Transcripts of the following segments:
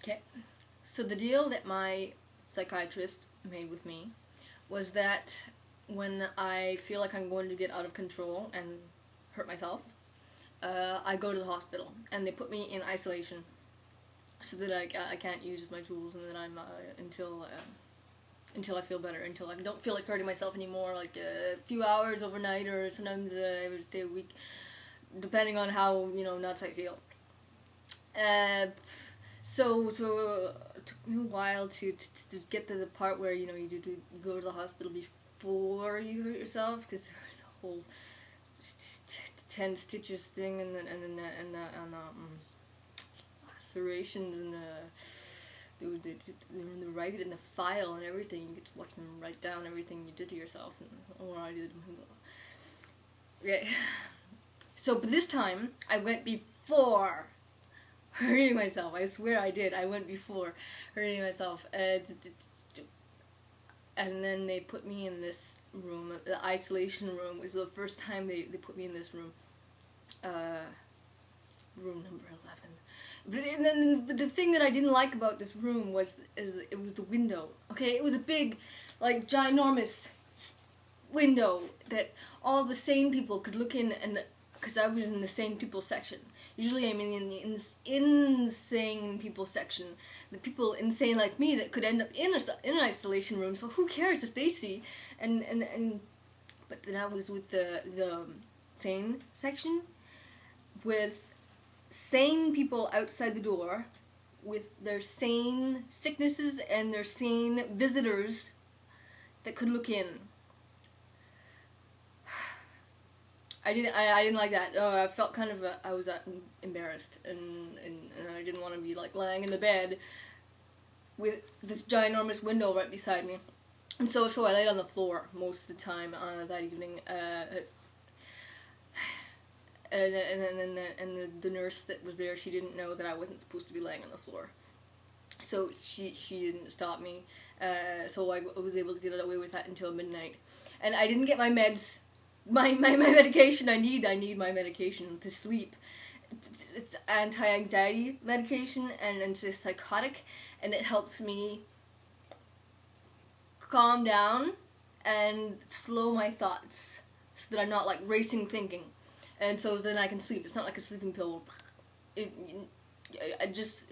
Okay, so the deal that my psychiatrist made with me was that when I feel like I'm going to get out of control and hurt myself, I go to the hospital and they put me in isolation so that I can't use my tools and that I'm until I feel better, until I don't feel like hurting myself anymore, like a few hours overnight, or sometimes I would stay a week, depending on how nuts I feel. Uh, so it took me a while to get to the part where you go to the hospital before you hurt yourself, because there's a whole 10 stitches thing and lacerations and they write it in the file and everything. You get to watch them write down everything you did to yourself and what I did. Okay. So, but this time I went before hurting myself. I swear I did. I went before hurting myself. And then they put me in this room, the isolation room. It was the first time they put me in this room. Room number 11. And then the thing that I didn't like about this room was it was the window. Okay, it was a big, like, ginormous window that all the sane people could look in, and because I was in the sane people section. Usually I'm in the insane people section. The people insane like me that could end up in an isolation room, so who cares if they see? But then I was with the sane section with sane people outside the door with their sane sicknesses and their sane visitors that could look in. I didn't like that. I felt kind of I was embarrassed and I didn't want to be like lying in the bed with this ginormous window right beside me. And so I laid on the floor most of the time that evening. And the nurse that was there, she didn't know that I wasn't supposed to be laying on the floor. So she didn't stop me. So I was able to get away with that until midnight. And I didn't get my meds. My medication I need my medication to sleep. It's anti-anxiety medication and antipsychotic, and it helps me calm down and slow my thoughts so that I'm not like racing thinking, and so then I can sleep. It's not like a sleeping pill. It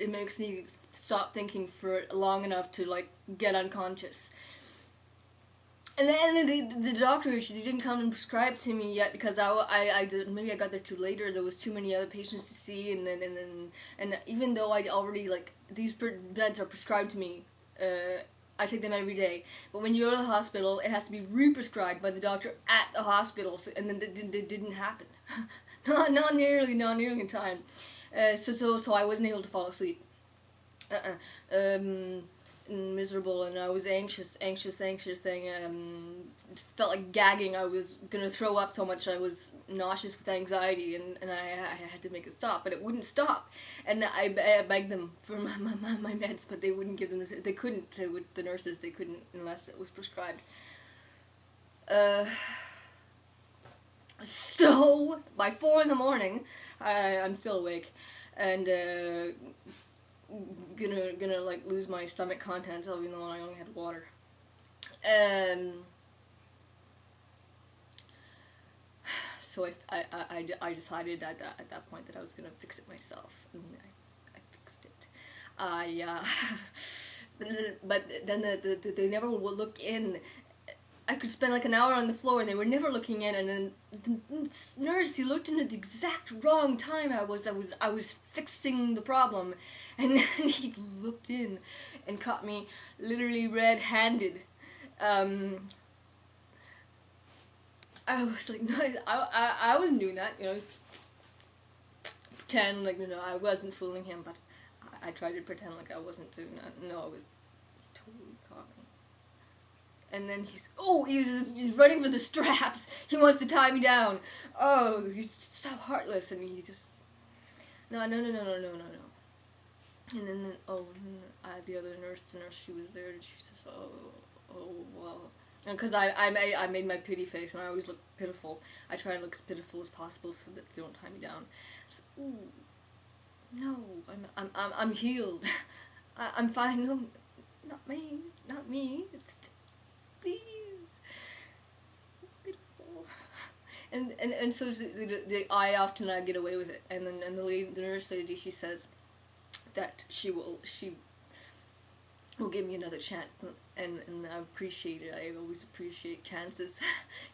makes me stop thinking for long enough to like get unconscious. And then the doctor, she didn't come and prescribe to me yet because maybe I got there too later. There was too many other patients to see, and even though I already like these meds are prescribed to me, I take them every day. But when you go to the hospital, it has to be re-prescribed by the doctor at the hospital, and then it didn't happen. not nearly in time. So I wasn't able to fall asleep. Miserable, and I was anxious thing. Felt like gagging. I was gonna throw up so much. I was nauseous with anxiety, and I had to make it stop, but it wouldn't stop. And I begged them for my meds, but they wouldn't give them. They couldn't. With the nurses, they couldn't unless it was prescribed. So by 4 a.m, I'm still awake, and gonna like lose my stomach contents even though I only had water. So I decided at that point that I was gonna fix it myself, and I fixed it. But then they never would look in. I could spend like an hour on the floor and they were never looking in, and then the nurse, he looked in at the exact wrong time. I was fixing the problem, and then he looked in and caught me literally red-handed. I was like, no, I wasn't doing that, pretend like, I wasn't fooling him, but I tried to pretend like I wasn't doing that. No, I was totally caught me. And then he's running for the straps. He wants to tie me down. Oh, he's so heartless, and he just no. And then the other nurse, she was there, and she says, oh well, because I made my pity face, and I always look pitiful. I try to look as pitiful as possible so that they don't tie me down. I said, ooh, no, I'm healed. I'm fine. No, not me. Not me. It's please. Beautiful. And so I often get away with it. And then the nurse lady, she says that she will give me another chance, and I appreciate it. I always appreciate chances,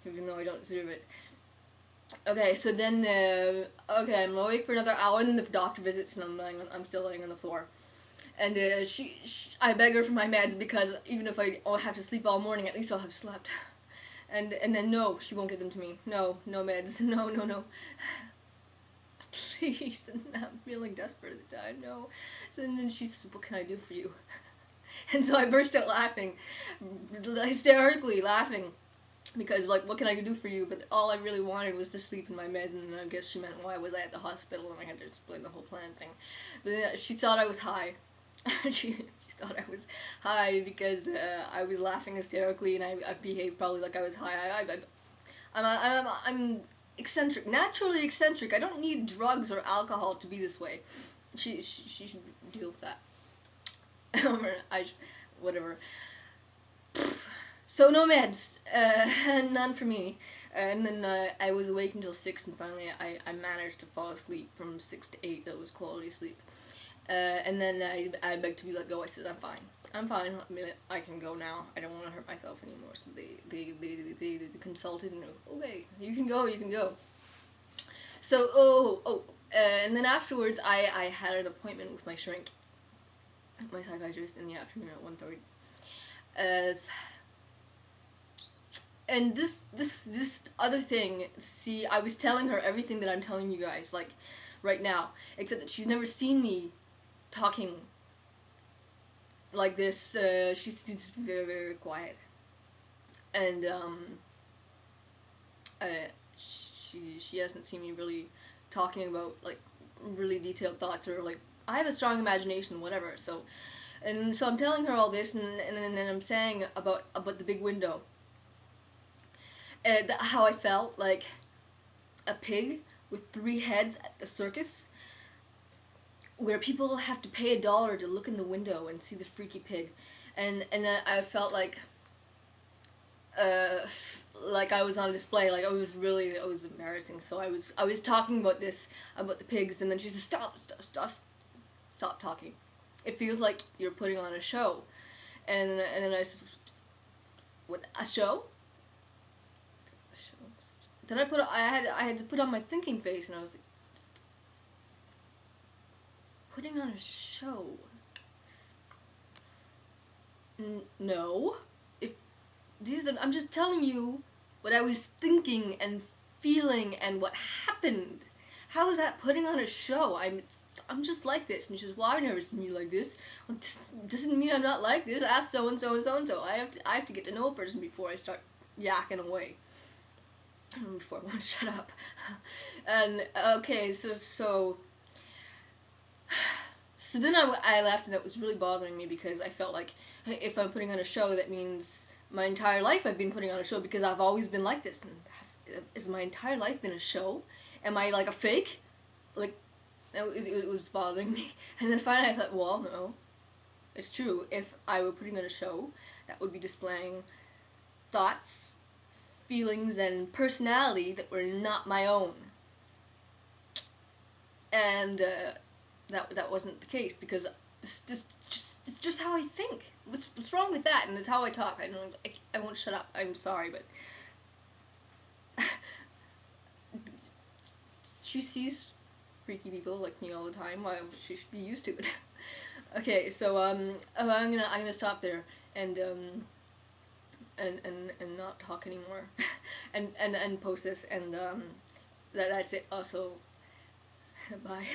even though I don't deserve it. Okay, so then, okay, I'm awake for another hour, and then the doctor visits, and I'm still laying on the floor. And I beg her for my meds, because even if I have to sleep all morning, at least I'll have slept. And then no, she won't give them to me. No meds. No. Please, and I'm feeling desperate at the time. No. So then she says, "What can I do for you?" And so I burst out laughing, hysterically laughing. Because, like, what can I do for you? But all I really wanted was to sleep in my meds, and I guess she meant, why was I at the hospital, and I had to explain the whole plan thing. But then she thought I was high. she thought I was high because I was laughing hysterically, and I behaved probably like I was high. I'm eccentric, naturally eccentric. I don't need drugs or alcohol to be this way. She should deal with that. Whatever. So no meds, none for me. And then I was awake until 6, and finally I managed to fall asleep from 6 to 8. That was quality sleep. And then I begged to be let go. I said, I'm fine. I can go now. I don't want to hurt myself anymore. So they consulted, and okay, you can go. So and then afterwards I had an appointment with my shrink, my psychiatrist, in the afternoon at 1:30. And this other thing, see, I was telling her everything that I'm telling you guys, like, right now, except that she's never seen me talking like this. She's very, very quiet. And, she hasn't seen me really talking about, like, really detailed thoughts, or, like, I have a strong imagination, whatever, so, and so I'm telling her all this, and I'm saying about the big window. How I felt like a pig with 3 heads at the circus, where people have to pay $1 to look in the window and see the freaky pig, and I felt like I was on display. Like, it was embarrassing. So I was talking about the pigs, and then she said, stop talking. It feels like you're putting on a show, and then I said, what, a show? Then I had to put on my thinking face, and I was like, putting on a show. No. I'm just telling you what I was thinking and feeling and what happened. How is that putting on a show? I'm just like this. And she says, well, I've never seen you like this. Well, this doesn't mean I'm not like this. Ask so and so and so and so. I have to get to know a person before I start yakking away. Before I want to shut up. And okay, so then I left, and it was really bothering me, because I felt like if I'm putting on a show, that means my entire life I've been putting on a show, because I've always been like this. And has my entire life been a show? Am I like a fake? Like, it was bothering me. And then finally I thought, well, no, it's true. If I were putting on a show, that would be displaying thoughts, feelings, and personality that were not my own. And that wasn't the case, because it's just how I think. What's wrong with that? And it's how I talk. I won't shut up. I'm sorry, but she sees freaky people like me all the time. Well, she should be used to it. Okay, so I'm gonna stop there and not talk anymore, and post this, and that's it. Also, bye.